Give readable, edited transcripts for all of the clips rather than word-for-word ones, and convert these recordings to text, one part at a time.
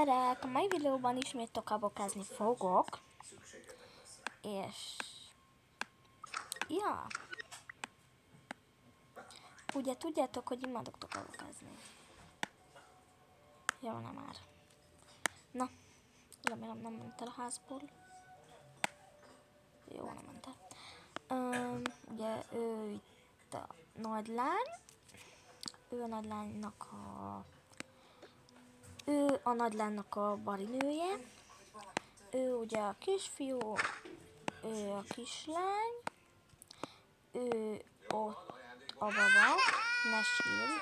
emberek! A mai videóban ismét tokabokázni fogok. És... ja. Ugye tudjátok, hogy imádok tokabokázni. Jó, nem már. Na, remélem nem ment el a házból. Jó, nem ment el. Ugye ő itt a nagylány. Ő a nagylánynak a barinője. Ő ugye a kisfiú, ő a kislány, ő ott a baba, ne sírj.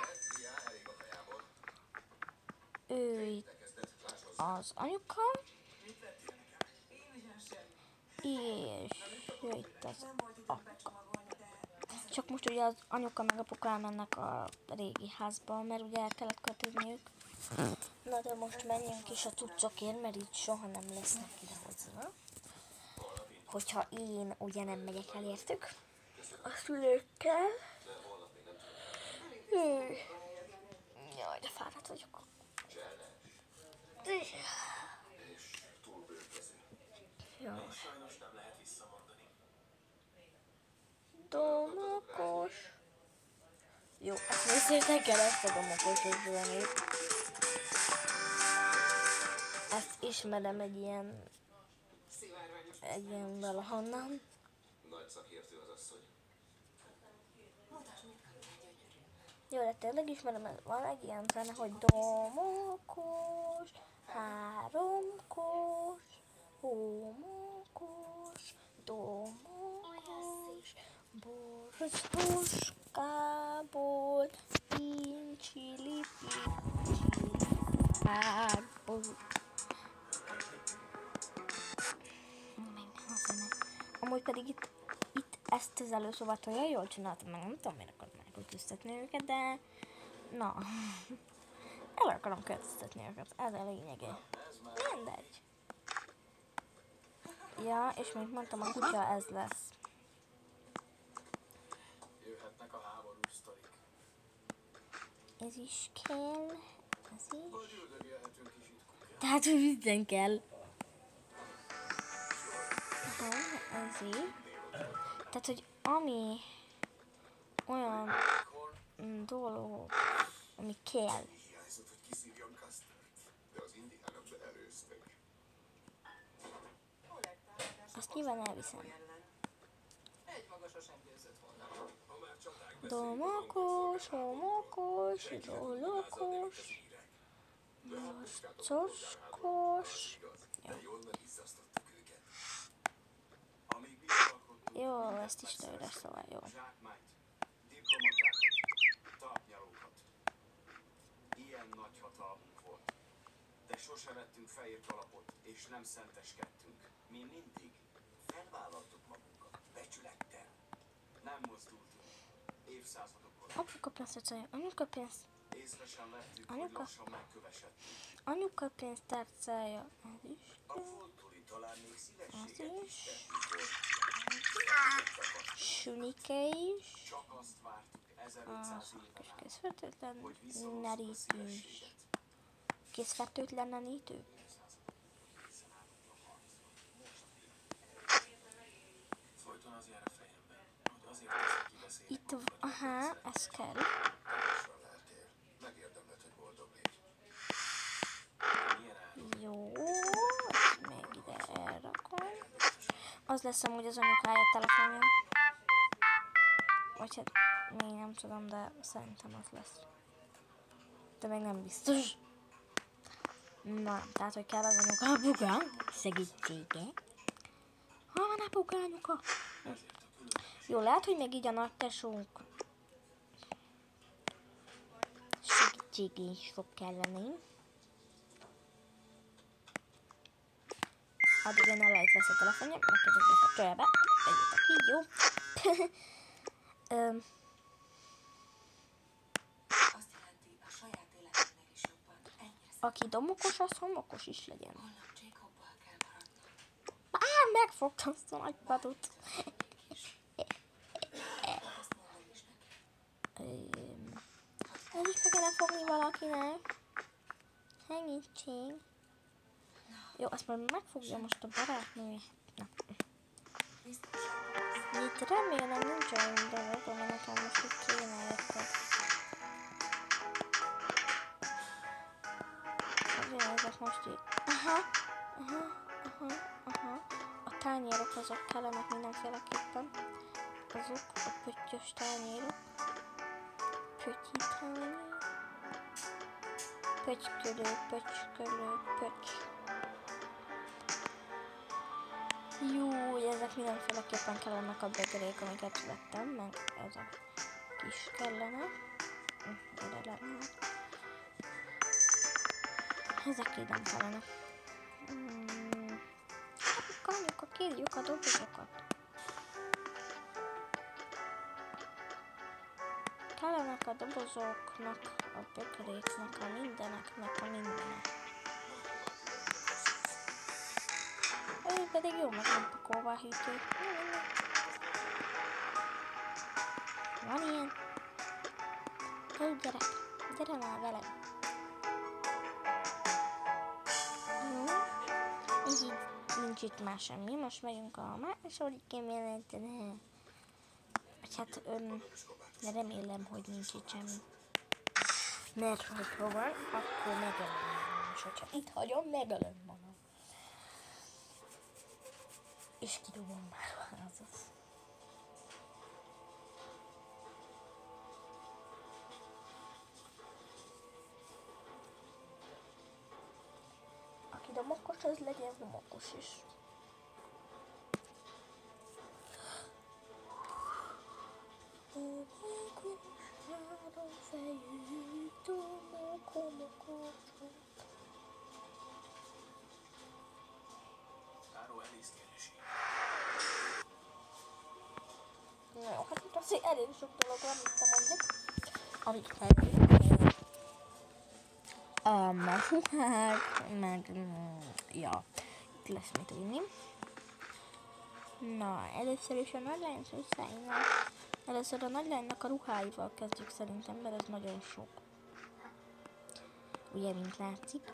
Ő itt az anyuka, és ő itt az apka. Csak most ugye az anyuka meg apuka elmennek a régi házba, mert ugye el kellett költözniük. Na de most menjünk is a cuccokért, mert így soha nem lesznek idehozva. Hogyha én ugye nem megyek el értük a szülőkkel. Jaj, de fáradt vagyok. Jó. Domokos. Jó, ezt nézzétek el, ezt a domokos zenét. Ezt ismerem egy ilyen valahonnan. Jó, de tényleg ismerem, van egy ilyen zene, hogy domokos, háromkos, homokos, domokos, boroskából, pincsilipincsilából. Amúgy pedig itt ezt az előszóvat olyan jól csináltam, meg nem tudom, miért akarom megköltöztetni őket, de na, el akarom költöztetni őket, ez a lényege. Mindegy. Ja, és mint mondtam, a kutya ez lesz. Jöhetnek a háborús sztorik. Ez is kell, ez is. Vagy üldögélhetünk is itt kukát. Tehát, hogy minden kell. Aha, ez így. Tehát, hogy ami olyan dolog, ami kell. Hiányzott, hogy kiszívjam Custert, de az indiánok beelőztek. Azt nyilván elviszem. Egy maga sosem győzött volna. Ha már csaták Domokos, homokos, dolokos, coskos. de jól megizzasztottuk őket. Amíg visszalkodtunk, Jó, ezt is tőle, szóval jó. zsákmányt, diplomatákat, talpnyalókat. Ilyen nagy hatalmunk volt. De sose vettünk fehér kalapot, és nem szenteskedtünk. Mi mindig felvállaltuk magunkat, becsülettel. Nem mozdultunk. Évszázadokon. Apuka pénzt tárcája, anyuka pénzt, Észre sem vettük, hogy Anyuka? lassan megkövesedtünk. anyuka pénzt tárcája, ez is, A Volturi talán még ez szívességet is, is sünike is, csak azt vártuk a 1500 kis éven át, készfertőtlen hogy visszahozzuk a nerítő is. szívességet. Készfertőtlen nerítő? Folyton az jár a fejemben, hogy azért teszek ki beszélni. Itt, aha, ez kell. Távolsan leltél. Megérdemled, hogy boldog légy. Milyen ár? Jó, ezt még ide elrakom. Az lesz amúgy az anyukája telefonja. Vagy hát, még nem tudom, de szerintem az lesz. De még nem biztos. Na, tehát, hogy kell az anyuka, apuka, segítsége. Ha van apuka, anyuka? Jó, lehet, hogy még így a nagy tesónk segítsége is fog kelleni. Addig én elejt lesz a telefonja, megkezdődnek a csőbe. Vegyétek így, jó? Azt jelenti, a saját életemnél is jobban, ennyire Aki domokos, az homokos is legyen. holnap Jacobbal kell maradnom. Megfogtam azt a nagy padot. Ezt mondom is neki. Ez is meg kellene fogni valakinek. Segítség. Jó, azt majd megfogja most a barátnője. Na. Biztosan Itt remélem nincs olyan dolog, ami nekem most itt kéne érted. Azért ezek most így. Aha. A tányérok azok kellenek mindenféleképpen. Azok a pöttyös tányérok. Pötyi tányér. Pötykölő, pöcs. Jó, ezek mindenféleképpen kellenek a bögrék, amiket vettem, meg ez a kis kellene. Erre lenne. Ezek így nem kellene. Anyuka, kérjük a dobozokat. Kellenek a dobozoknak, a bögréknek, a mindeneknek, a mindenek. Ő pedig jó meg nem pakolva a hűtőt. Van ilyen? Jó, gyere már velem. Jó. Így nincs itt már semmi. Most megyünk a második emeletre. Hát remélem, hogy nincs itt semmi. Mert hogyha van, akkor megölöm. És hogyha itt hagyom, megölöm magam. És kidobom már a házat. Aki domokos, az legyen domokos is. Áró elésztési. Na jó, hát itt azért elég sok dolog van, mint mondjuk. Amit kell. A ruhák, meg ja, itt lesz mit vinni. Na, először is a nagylány szüsszeimmal. Először a nagylánynak a ruháival kezdjük szerintem, mert ez nagyon sok. Ugye, mint látszik.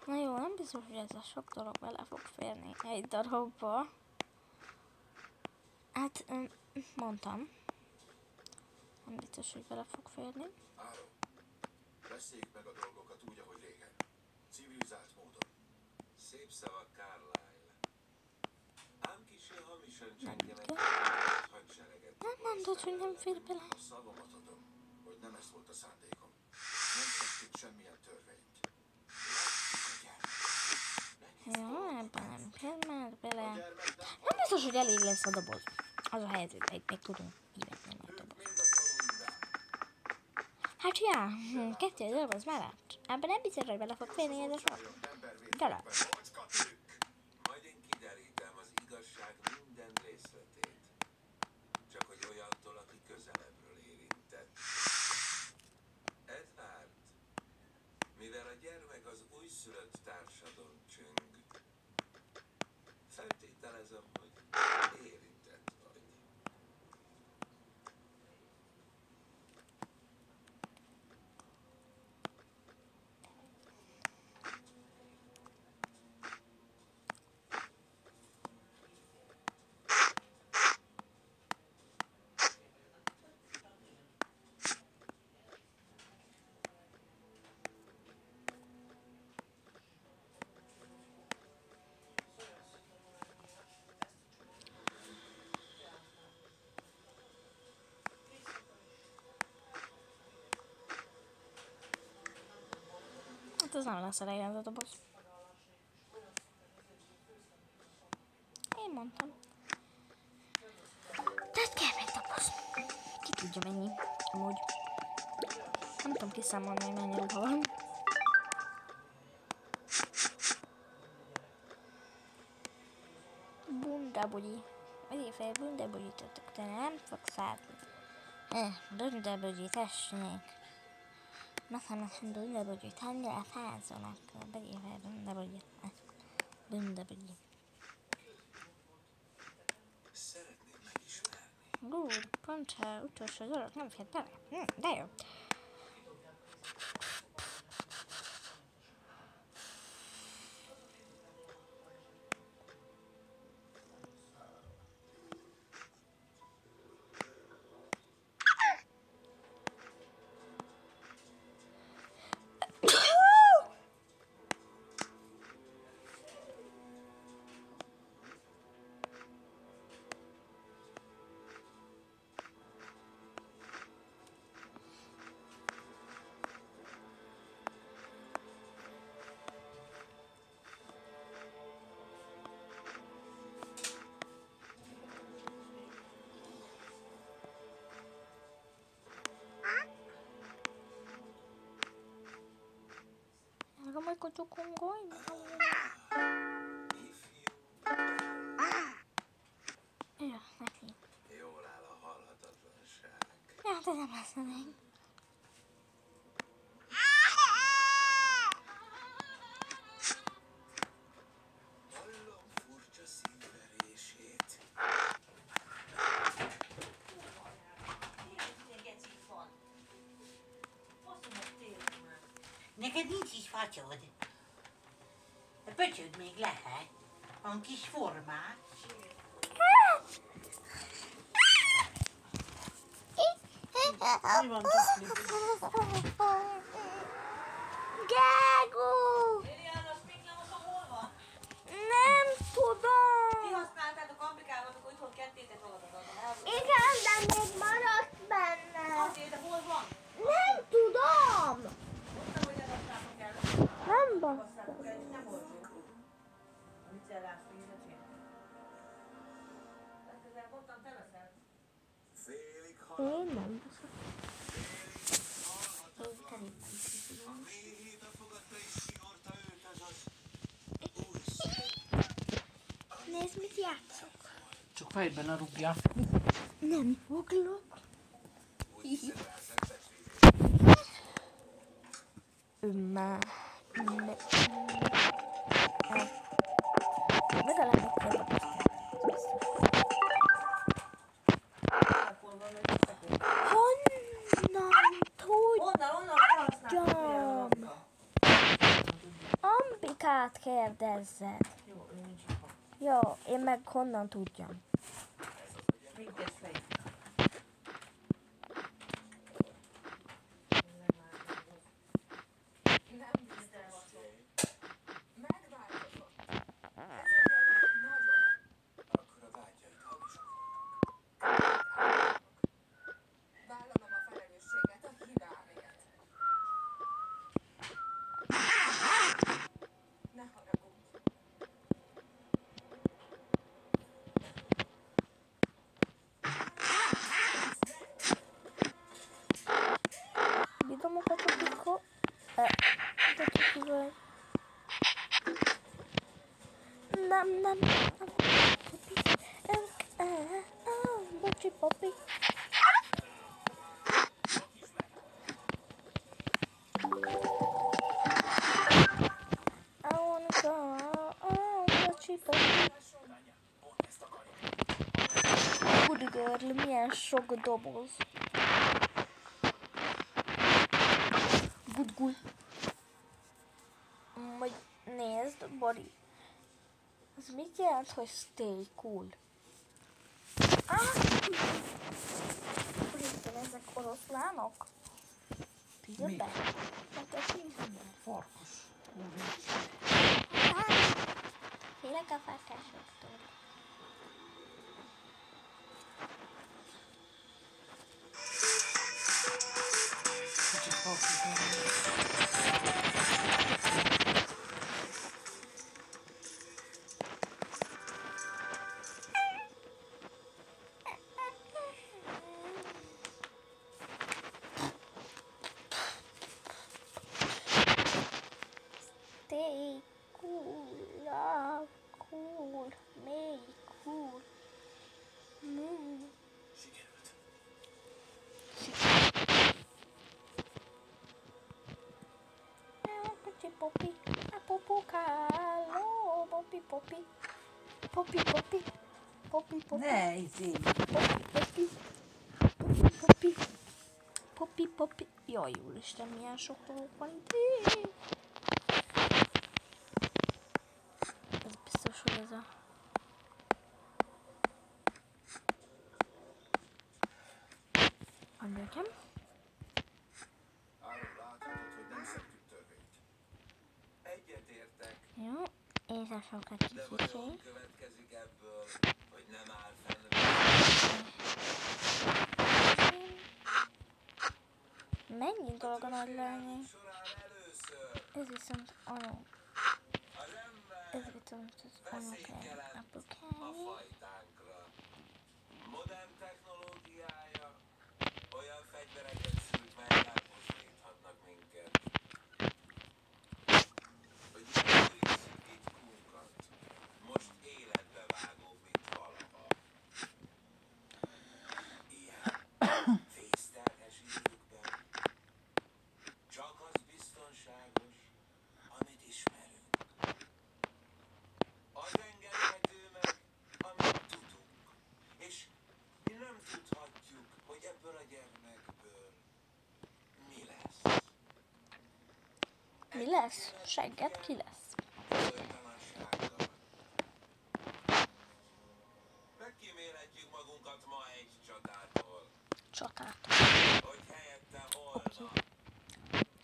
Na jó, nem biztos, hogy ez a sok dolog bele fog férni egy darabba. Hát, mondtam. Nem biztos, hogy bele fog férni. Áró, beszéljük meg a dolgokat úgy, ahogy régen. Civilizált módon. Szép szavak, Carlyle. Ám kissé hamisan csengenek kell. a hadsereget. Nem mondod, hogy nem fér bele. A szavamat adom, hogy nem ez volt a szándékom. Nem szekték semmilyen törvényt. Jó, ebben nem fér már bele. Nem biztos, hogy elég lesz a doboz. Az a helyzet, hogy még tudunk ívetni majd doboz. Hát ja, 2 doboz maradt. Ebben nem biztos, hogy bele fog férni ez a sok. Gyere. Majd én kiderítem az igazság minden részletét. Csak hogy olyantól, aki közelebbről érintett. Edward, mivel a gyermek az újszülött társadon csüng, feltételezem, hogy érintett vagy. Hát ez nem lesz elég ez a doboz. Én mondtam. Tehát kell még doboz. Ki tudja mennyi. Amúgy. Nem tudom kiszámolni, hogy mennyi ruha van. Bundabugyi. Azért fel bundabugyítottak, de nem fogsz látni. Bundabögyi, tessék. مثلا bundabögyi, tannyira fázolak. Begyél fel bundabögyi. Bundabögyi. Szeretném megismerni. Good, pont utolsó dolog, nem fér bele. De jó. Ramai kucukung gue. Iya, lagi. Jól áll a halhatatlanság. Ya, tidak masalah. Hallom furcsa szívverését. Neked nincs is facsod. A pöcsöd még lehet. Van kis formát. Mi van Topli? Gágó! Nem tudom! Ti használtátok Amerikában, amikor itthon kettétek valadatot. Igen, de még maradt benne. Azért, de hol van? Nem tudom! Mondtam, hogy eladtátok el. Nem bassza. Használtátok el, és nem olcsó. A micellás vízetén. Legközelebb ottan te veszel. Félig Én nem bassza. Én szerintem kicsit. méhét fogadta és sigorta őt ez az új Nézd, mit játszok. Csak fejben ne rúgja. Nem foglak. Legalább akkor honnan Onnan tudjam? használtátok. Ambikát kérdezzed. Jó, ő nincs itt. Jó, én meg honnan tudjam? Mindkettő fej. Akkor a vágyait hamisak. Vállalom a felelősséget a hibámért. Ne haragudj. Wiadomo po co tylko... takiego... Nam. Mochi poppy. I wanna go, mochi poppy. Good girl, milyen sok doboz. Good. Majd nézd, Bori. Az mit jelent, hogy stay cool? Úristen, ezek oroszlánok? Figyelj be! Hát ez nincs ember. Farkas. Félek a farkásoktól. Kicsit farkas. Stay cool, love, cool, make cool. Sikerült. Poppy, Poppy. Poppy, Poppy. Poppy, Poppy. Ne, izé. Poppy, Poppy. Poppy, Poppy. Poppy, Poppy. Jaj, úristen, milyen sok dolog van itt. Ez biztos, hogy ez a... Nekem. Áron, láthatod, hogy nem szegtük törvényt. Egyetértek, Jó, és a sokat de kicsit. vajon következik ebből, hogy nem áll fenn Mennyi dolog a nagy lányé? során először Ez viszont anya. az ember Ez viszont az veszélyt anyukája. jelent a Apukája. fajtánkra. Modern technológiája olyan fegyvereket szült, melyek elpusztíthatnak minket. Hogy megőrizzük titkunkat, most életbe vágó, mint valaha. Ilyen vészterhes időkben csak az biztonságos, amit ismerünk. Az engedhető meg, amit tudunk. És mi nem tudhatjuk, hogy ebből a gyermekből mi lesz. Mi lesz? Segget ki lesz? Bizonytalansággal. Megkímélhetjük magunkat ma egy csatától, Csatát. hogy helyette holnap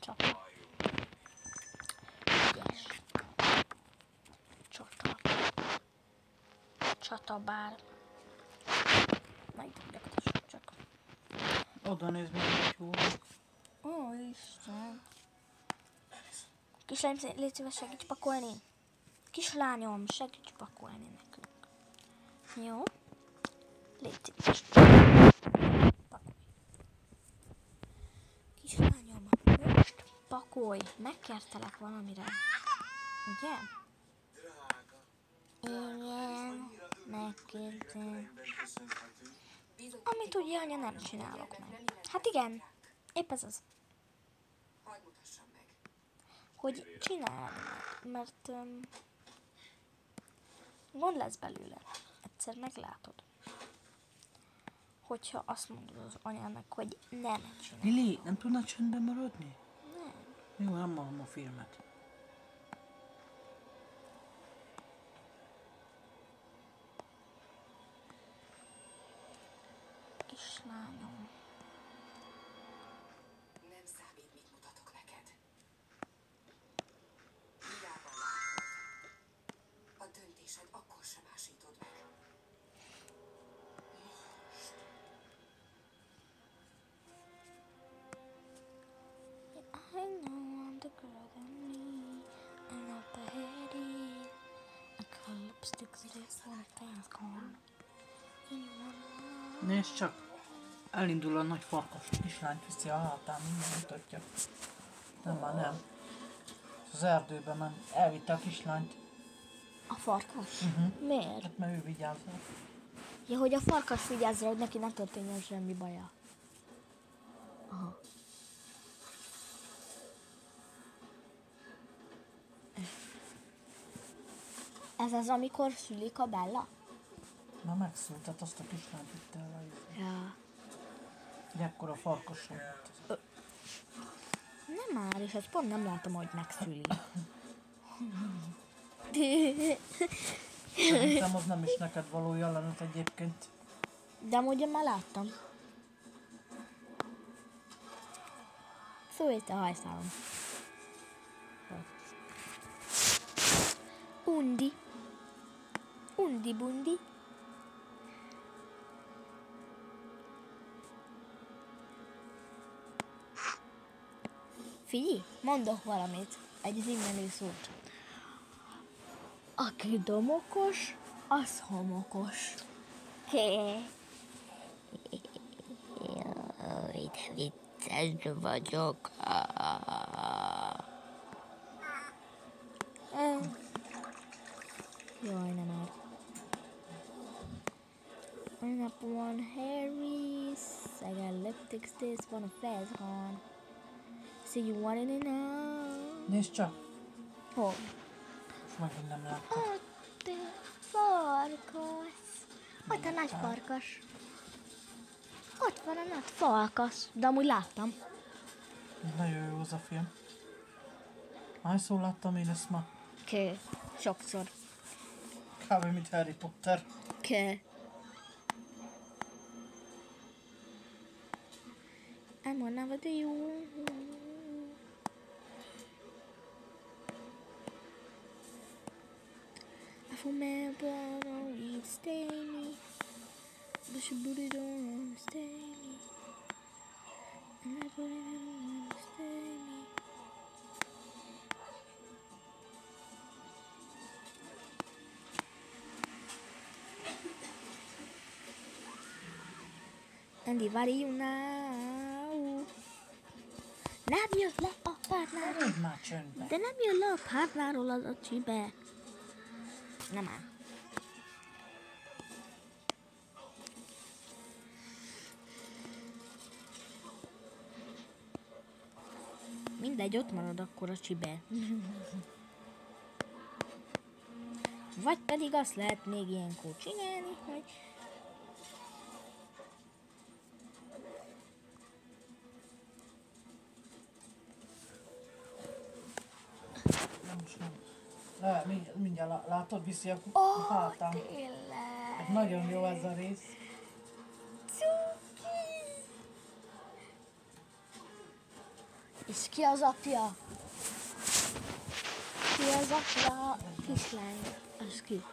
Csata. halljunk meg. Ügyes. Csata. Csatabár. Megdugdagatos csak. Oda néz meg, hogy jó. Ó, Isten. Kislány, légy szíves, segíts pakolni. Kislányom, segíts pakolni nekünk. Jó? Légy szíves. Pakolj. Kislányom, most pakolj. Megkértelek valamire. Ugye? Drága, Igen, megkértem. mindenben köszönhető. Amit ugye anya nem csinálok meg. Hát igen, épp ez az. Hadd mutassam meg. Hogy csinálni, mert gond lesz belőle. Egyszer meglátod. Hogyha azt mondod az anyának, hogy nem csinál. Lili, nem tudna csöndben maradni? Nem. Jó, nem magam a filmet. Kislányom. Nem számít, mit mutatok neked. Hiába látod. A döntésed akkor sem ásítod meg. I know I'm the girl than me. I'm not the heady. I got lipsticks this one thing's gone. Nézd csak! Elindul a nagy farkas kislányt, viszi a hátán, minden mutatja. Nem, már nem. Az erdőbe ment, elvitte a kislányt. A farkas? Miért? Hát mert ő vigyázza. Ja, hogy a farkas vigyázza, hogy neki ne történjen semmi baja. Aha. Ez az, amikor szülik a Bella? Na megszült, tehát azt a kislányt vitte el. Ja. Ekkora farkasra volt. Nem már, és ezt pont nem látom, hogy megszüli. Szerintem az nem is neked való jelenet egyébként. De amúgy én már láttam. Szólj a hajszálom. Undi. Undi bundi. Figyelj, mondok valamit. Egy zimmelő szót. Aki domokos, az homokos. Jaj, de vicces vagyok. Jaj, nem már. Up one Harry's, I got lipsticks, this one a flash on. So you want it now? Nézd csak! Hol? Most megint nem láttad. farkas. Ott a nagy farkas. Ott van a nagy farkas. De amúgy láttam. Nagyon jó az a film. Hányszor láttam én ezt ma? Sokszor. Kb. Mint Harry Potter. I'm on never do you. I remember don't eat stay me. But your booty don't understand me. And my booty don't understand me. Andy, várj you now. Nem jött le a párnáról. Maradj már csöndbe. De nem jön le a párnáról az a csibe. Nem áll. Mindegy, ott marad akkor a csibe. Vagy pedig azt lehet még ilyenkor csinálni, hogy Most nem. Mindjárt látod, viszi a hátám. tényleg. Nagyon jó ez a rész. Cuki. És ki az apja? Ki az apja? Kislány. Az ki?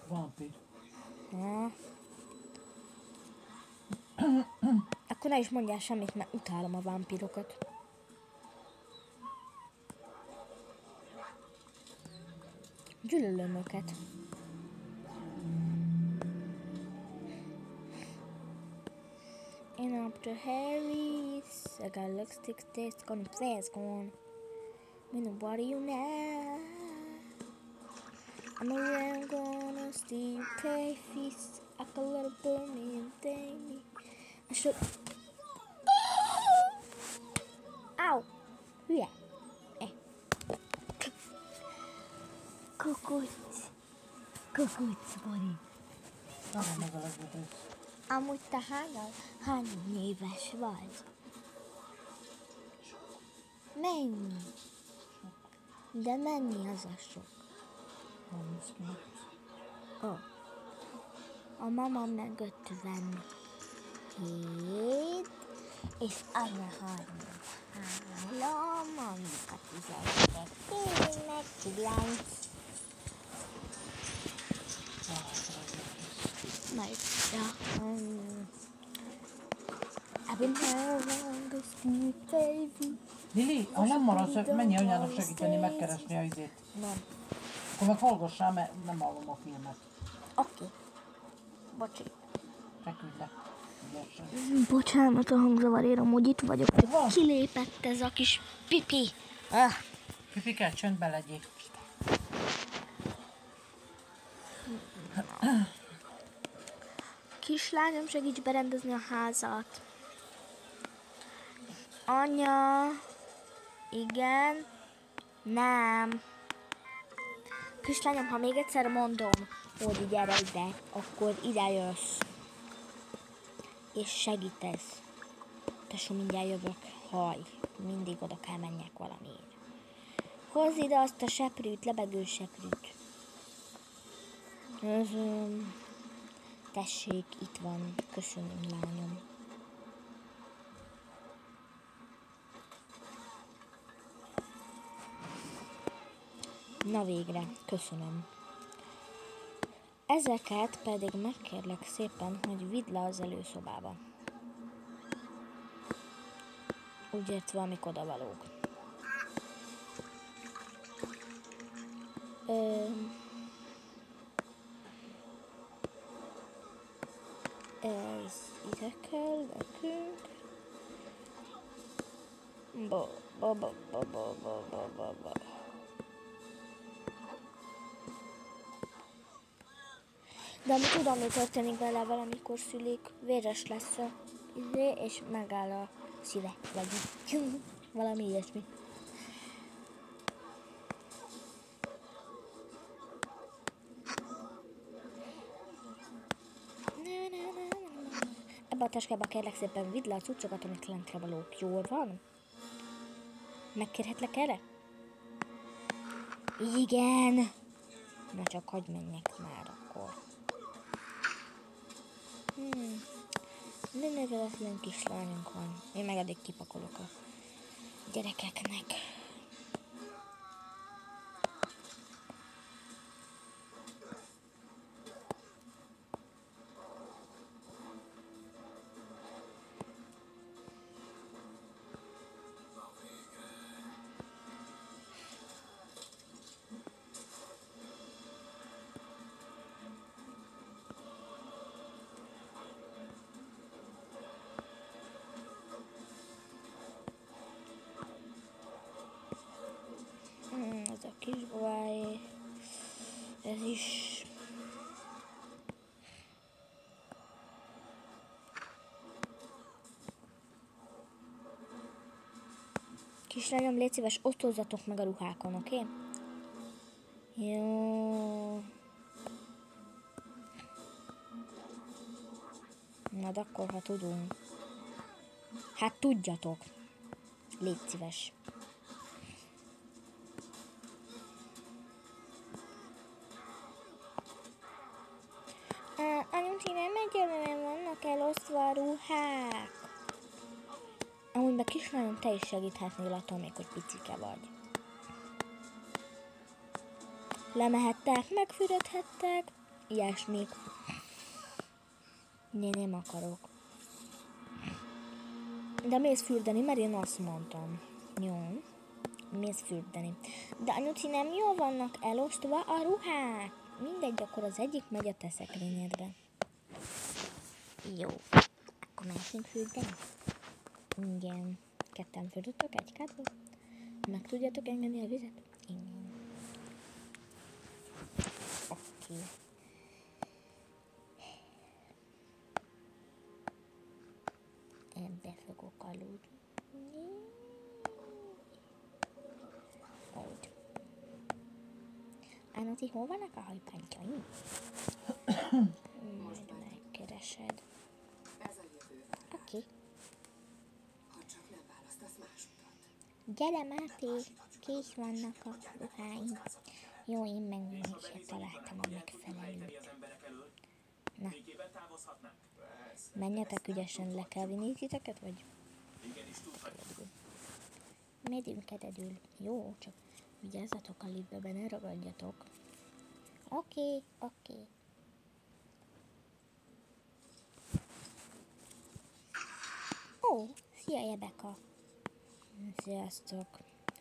Vampír. Ja. Akkor ne is mondjál semmit, mert utálom a vámpírokat. Gyűlölöm őket. And up to Harry's, I got lipstick taste gone fast gone. What do you know? I'm around gonna steal pay feast. I can let it burn me and thank me. I should. Ow! Hülye! Kukuc! Kukuc, Bori! Nagyon meg a legjobb rész. Amúgy te hány éves vagy? Mennyi? De mennyi az a sok? 39. Ó. A mama meg 57. És anya 33, anyuka 12, én meg 9. Majd, ja. I've been around the street, baby. Lili, ha nem maradsz, menj anyának segíteni megkeresni a izét. Nem. Akkor meg hallgassál, mert nem hallom a filmet. Oké. Bocsi. Feküdj le. Ügyesen. Bocsánat a hangzavarért, amúgy itt vagyok. Van. Kilépett ez a kis pipi. Pipike, csöndbe legyél. Kislányom, segíts berendezni a házat. Anya. Igen. Nem. Kislányom, ha még egyszer mondom, hogy gyere ide, akkor ide jössz. És segítesz. Tesó, mindjárt jövök. Haj, mindig oda kell menjek valamiért. Hozz ide azt a seprűt, lebegő seprűt. Tessék, itt van. Köszönöm, lányom. Na végre, köszönöm. Ezeket pedig megkérlek szépen, hogy vidd le az előszobába. Úgy értve, amik odavalók. Ez ide kell nekünk. De amúgy tudom, mi történik vele, valamikor szülik, véres lesz a izé, és megáll a szíve, vagy valami ilyesmi. táskába kérlek szépen vidd le a cuccokat, amik lentre valók. Jól van? Megkérhetlek erre? Igen! Na csak hagyj menjek már akkor. Nőnöveletlen kislányunk van. Én meg addig kipakolok a gyerekeknek. Ez a kis babáé. Ez is. Kislányom, légy szíves, osztozzatok meg a ruhákon, oké? Okay? Jó. Na, de akkor, ha tudunk. Hát tudjatok. Légy szíves. Anyuci, nem egyelően vannak elosztva a ruhák. Amúgy meg kislányom, te is segíthetnél attól még, hogy picike vagy. Lemehettek, megfürödhettek, ilyesmik. Én nem akarok. De mész fürdeni, mert én azt mondtam. Jó, mész fürdeni. De anyuci, nem jól vannak elosztva a ruhák. Mindegy, akkor az egyik megy a te szekrényedbe. Jó, akkor mehetünk fürdeni? Igen. Ketten fürdöttök egy kádban? Meg tudjátok engedni a vizet? Igen. Oké. Ebbe fogok aludni. Úgy. Ánoci, hol vannak a hajpántjaim? Majd megkeresed. Ez a jövő vár. Oké. Ha csak nem választasz más utat. Gyere, Máté! Kész vannak a ruháim. Jó, én meg mégsem találtam a megfelelőt. Na. Menjetek ügyesen, le kell vinni titeket, vagy? Megyünk egyedül. Jó, csak vigyázzatok a liftbe, ne ragadjatok. Oké. Ó, szia Rebeka. Sziasztok.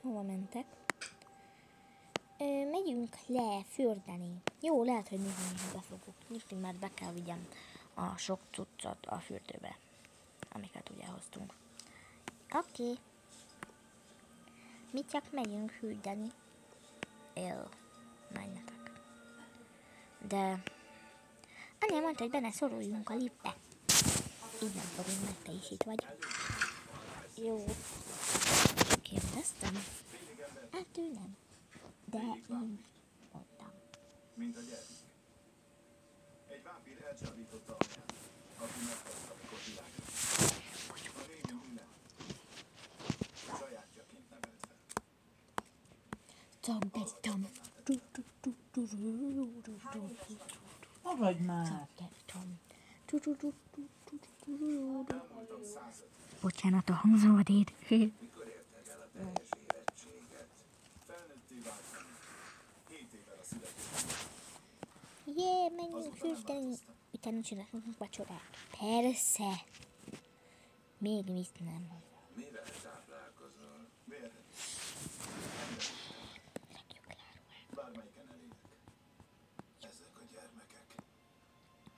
Hova mentek? Megyünk le fürdeni. Jó, lehet, hogy néha be fogok nyitni, mert be kell vigyem a sok cuccot a fürdőbe, amiket ugye hoztunk. Oké. Mi csak megyünk fürdeni. Menjetek. De Anya mondta, hogy benne szoruljunk a liftbe. Így nem fogunk, mert te is itt vagy. Jó. Kérdeztem? Hát ő nem. De én mondtam. Mint a gyermek. Egy vámpír elcsábította anyját, aki meghalt, amikor világos. A végén minden. Sajátjaként nevelte. Tagadtam. Maradj már! Elmondtam 105. Bocsánat a hangzódét. Mikor érted el a teljes érettséget? Felnőtté váltani. 7 évvel a születésben. Jé, menjünk fürdeni. Utána csinálunk vacsorát. Persze. Még mit nem. Mivel táplálkozol? Miért? Rakjuk le a ruhát. Bármelyiken elégek. Ezek a gyermekek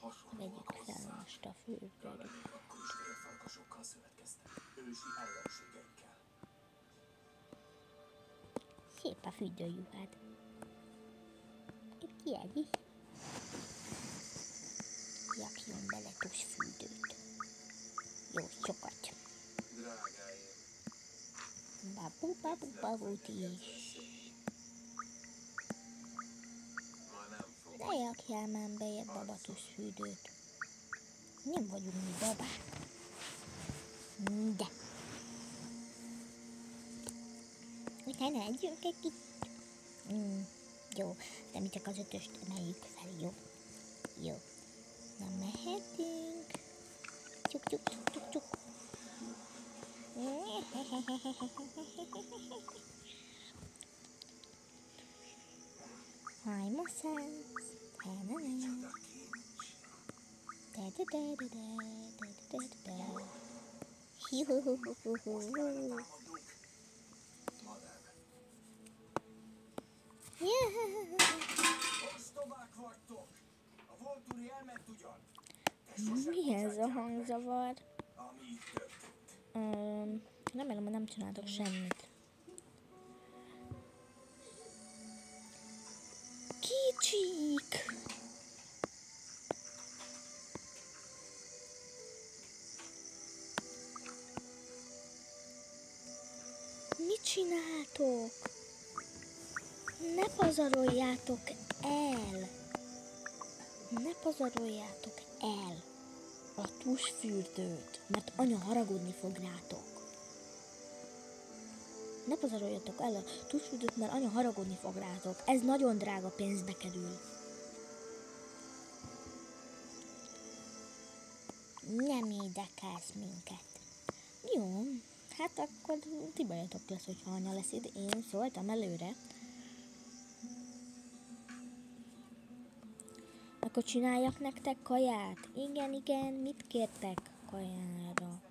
hasonlóak Vegyük fel hozzá. most a fürdőt. Még akkor is vérfarkasokkal szövetkeztek. Ősi ellenségeikkel. Szép a fürdőjuhád. Itt ilyen is. Jakjon bele tusfürdőt. Jó, sokat. Drágáim, Babu is. ma nem fog. Ne jakjál már bejebb a batusfürdőt. Nem vagyunk mi babák. De. Utána együnk egy kicsit. Jó, de mi csak az 5-öst emeljük fel, jó? Jó. Na mehetünk. Csuk, csuk, csuk, csuk, csuk. I'm a sense. Ostobák vagytok! A Volturi elment ugyan? De sosem Mi ez a bocsátják hangzavar? meg, ami itt történt. Remélem, hogy nem csináltok semmit. Kicsik! Mit csináltok? Ne pazaroljátok el! Ne pazaroljátok el a tusfürdőt, mert anya haragudni fog rátok. Ne pazaroljatok el a tusfürdőt, mert anya haragudni fog rátok. Ez nagyon drága pénzbe kerül. Nem érdekelsz minket. Jó, hát akkor ti bajatok lesz, hogyha anya lesz ide. Én szóltam előre. Akkor csináljak nektek kaját? Igen, igen, mit kértek kajára?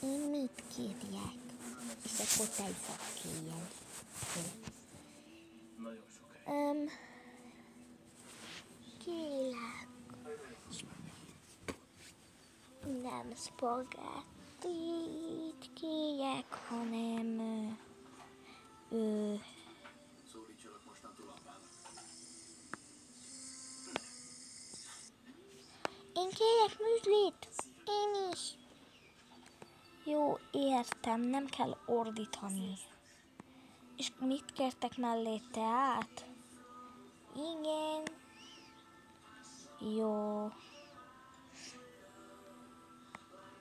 Én mit kérjek? És akkor tejfak kérjen. Nagyon sokáig. Kérlek. Nem spagettit kérjek, hanem Szólítsalak mostantól apának. én kérjek műzlit. Én is. Jó, értem, nem kell ordítani. És mit kértek mellé, teát? Igen. Jó.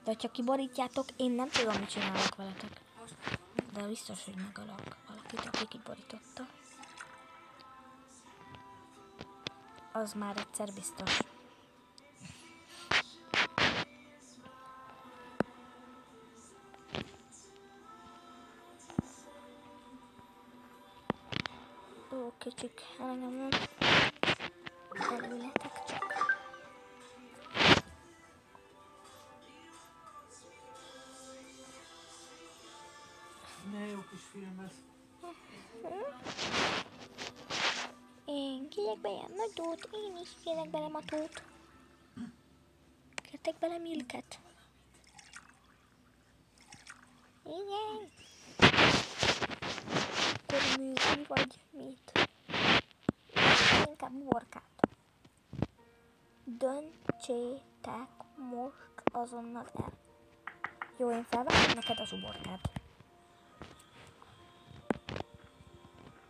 De ha kiborítjátok, én nem tudom, mit csinálok veletek. De biztos, hogy megölök valakit, aki kiborította. Az már egyszer biztos. Ó, kicsik, engem nem elüljetek csak. Ne jó kis film ez. Én kérek bele matót, én is kérek bele matót. Kértek bele milket? Igen. Akkor műzni vagy mit? Inkább borkát. Döntsétek most azonnal el. Jó, én felvágom neked az uborkát.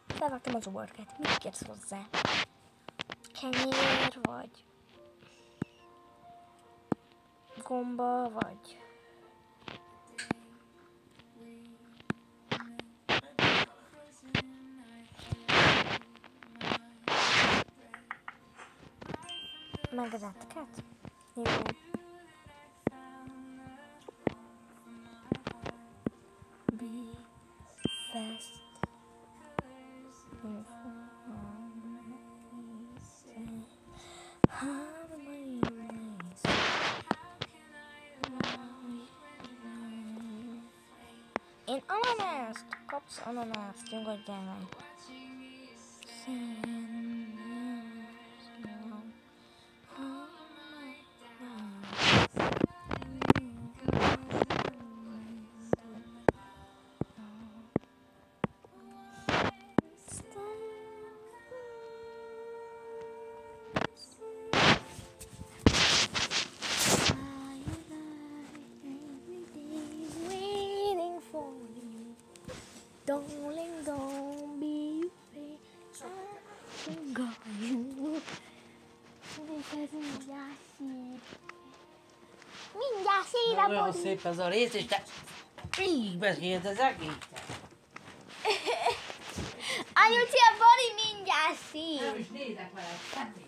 Felvágtam az uborkát. Mit kérsz hozzá? Kenyér vagy? Gomba vagy? Megretket? Jó. Be fast. Én ananást! Kapsz ananást, nyugodjál meg. Darling, don't be afraid. I'm going szír De a olyan bodi. szép ez a rész, és te így beszélsz az egészet. Anyuci, a bodi mindjárt szír. Nem is nézek veled, semmi.